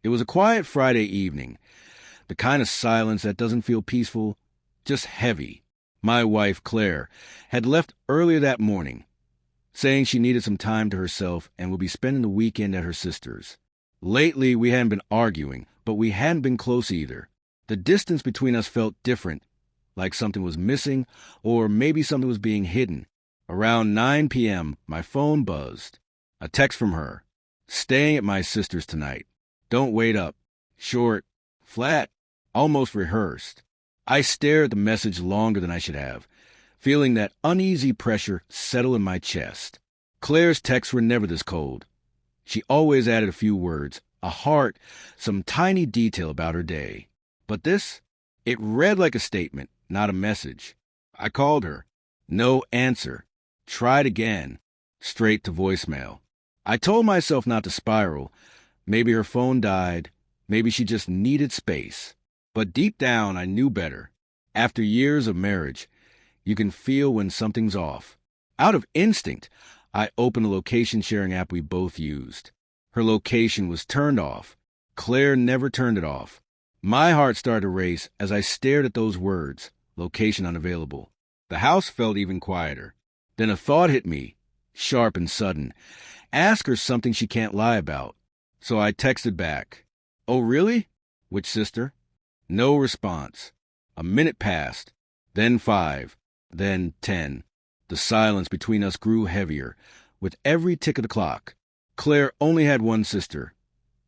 It was a quiet Friday evening, the kind of silence that doesn't feel peaceful, just heavy. My wife, Claire, had left earlier that morning, saying she needed some time to herself and would be spending the weekend at her sister's. Lately, we hadn't been arguing, but we hadn't been close either. The distance between us felt different, like something was missing, or maybe something was being hidden. Around 9 p.m., my phone buzzed. A text from her. Staying at my sister's tonight. Don't wait up. Short, flat, almost rehearsed. I stared at the message longer than I should have, feeling that uneasy pressure settle in my chest. Claire's texts were never this cold. She always added a few words, a heart, some tiny detail about her day. But this, it read like a statement, not a message. I called her. No answer. Tried again. Straight to voicemail. I told myself not to spiral. Maybe her phone died. Maybe she just needed space. But deep down, I knew better. After years of marriage, you can feel when something's off. Out of instinct, I opened the location sharing app we both used. Her location was turned off. Claire never turned it off. My heart started to race as I stared at those words, location unavailable. The house felt even quieter. Then a thought hit me, sharp and sudden. Ask her something she can't lie about. So I texted back. Oh, really? Which sister? No response. A minute passed, then 5, then 10. The silence between us grew heavier with every tick of the clock. Claire only had one sister,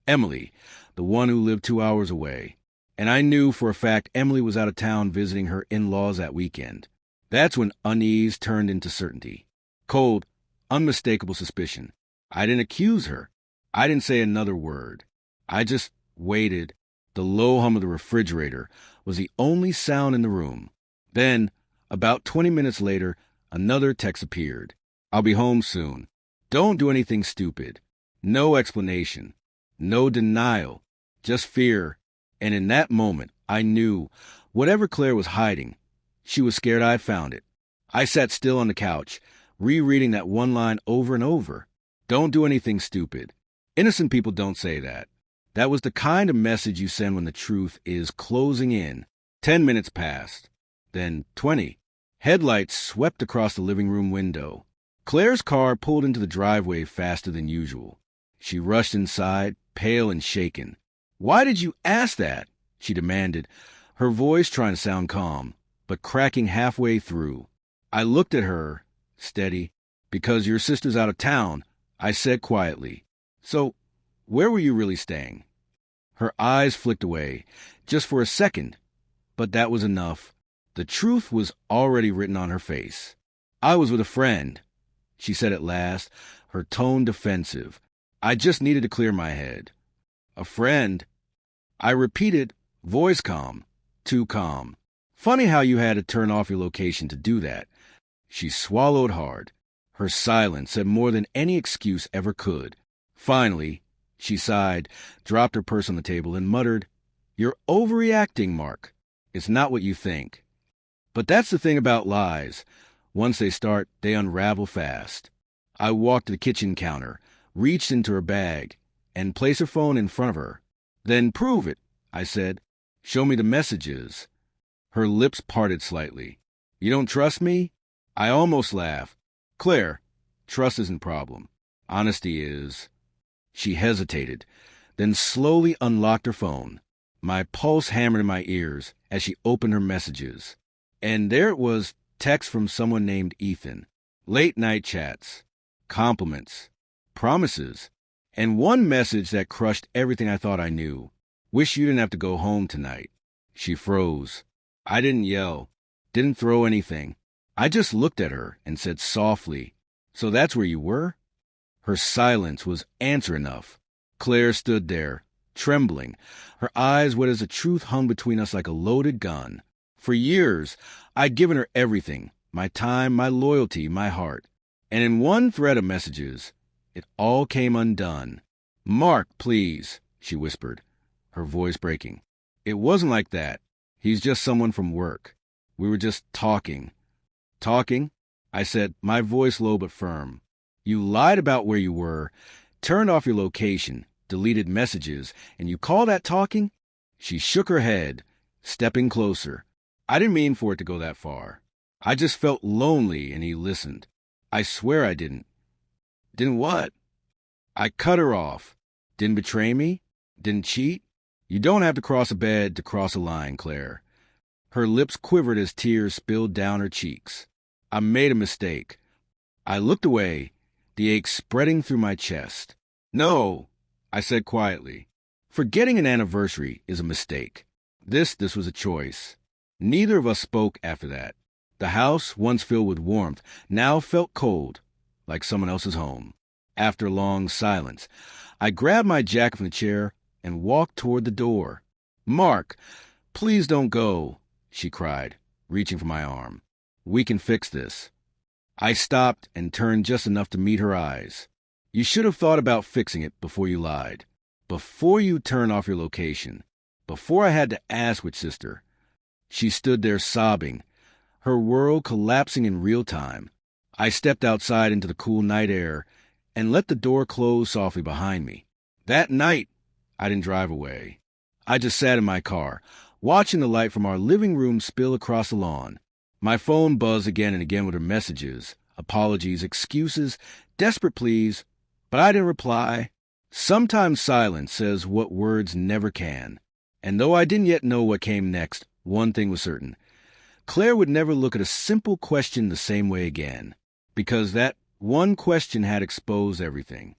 Emily, the one who lived 2 hours away. And I knew for a fact Emily was out of town visiting her in-laws that weekend. That's when unease turned into certainty. Cold, unmistakable suspicion. I didn't accuse her. I didn't say another word. I just waited. The low hum of the refrigerator was the only sound in the room. Then, about 20 minutes later, another text appeared. I'll be home soon. Don't do anything stupid. No explanation. No denial. Just fear. And in that moment, I knew whatever Claire was hiding, she was scared I found it. I sat still on the couch, rereading that one line over and over. Don't do anything stupid. Innocent people don't say that. That was the kind of message you send when the truth is closing in. 10 minutes passed. Then 20. Headlights swept across the living room window. Claire's car pulled into the driveway faster than usual. She rushed inside, pale and shaken. Why did you ask that? She demanded, her voice trying to sound calm, but cracking halfway through. I looked at her, steady. Because your sister's out of town, I said quietly. So, where were you really staying? Her eyes flicked away, just for a second, but that was enough. The truth was already written on her face. I was with a friend, she said at last, her tone defensive. I just needed to clear my head. A friend? I repeated, voice calm, too calm. Funny how you had to turn off your location to do that. She swallowed hard. Her silence said more than any excuse ever could. Finally, she sighed, dropped her purse on the table, and muttered, You're overreacting, Mark. It's not what you think. But that's the thing about lies. Once they start, they unravel fast. I walked to the kitchen counter, reached into her bag, and placed her phone in front of her. Then prove it, I said. Show me the messages. Her lips parted slightly. You don't trust me? I almost laughed. Claire, trust isn't a problem. Honesty is. She hesitated, then slowly unlocked her phone. My pulse hammered in my ears as she opened her messages. And there it was, text from someone named Ethan. Late-night chats. Compliments. Promises. And one message that crushed everything I thought I knew. Wish you didn't have to go home tonight. She froze. I didn't yell. Didn't throw anything. I just looked at her and said softly, So that's where you were? Her silence was answer enough. Claire stood there, trembling. Her eyes wet as the truth hung between us like a loaded gun. For years, I'd given her everything, my time, my loyalty, my heart. And in one thread of messages, it all came undone. Mark, please, she whispered, her voice breaking. It wasn't like that. He's just someone from work. We were just talking. Talking? I said, my voice low but firm. You lied about where you were, turned off your location, deleted messages, and you call that talking? She shook her head, stepping closer. I didn't mean for it to go that far. I just felt lonely, and he listened. I swear I didn't. Didn't what? I cut her off. Didn't betray me? Didn't cheat? You don't have to cross a bed to cross a line, Claire. Her lips quivered as tears spilled down her cheeks. I made a mistake. I looked away, the ache spreading through my chest. No, I said quietly. Forgetting an anniversary is a mistake. This was a choice. Neither of us spoke after that. The house, once filled with warmth, now felt cold, like someone else's home. After a long silence, I grabbed my jacket from the chair and walked toward the door. "Mark, please don't go," she cried, reaching for my arm. "We can fix this." I stopped and turned just enough to meet her eyes. "You should have thought about fixing it before you lied. Before you turned off your location. Before I had to ask which sister." She stood there sobbing, her world collapsing in real time. I stepped outside into the cool night air and let the door close softly behind me. That night, I didn't drive away. I just sat in my car, watching the light from our living room spill across the lawn. My phone buzzed again and again with her messages, apologies, excuses, desperate pleas, but I didn't reply. Sometimes silence says what words never can. And though I didn't yet know what came next, one thing was certain. Claire would never look at a simple question the same way again, because that one question had exposed everything.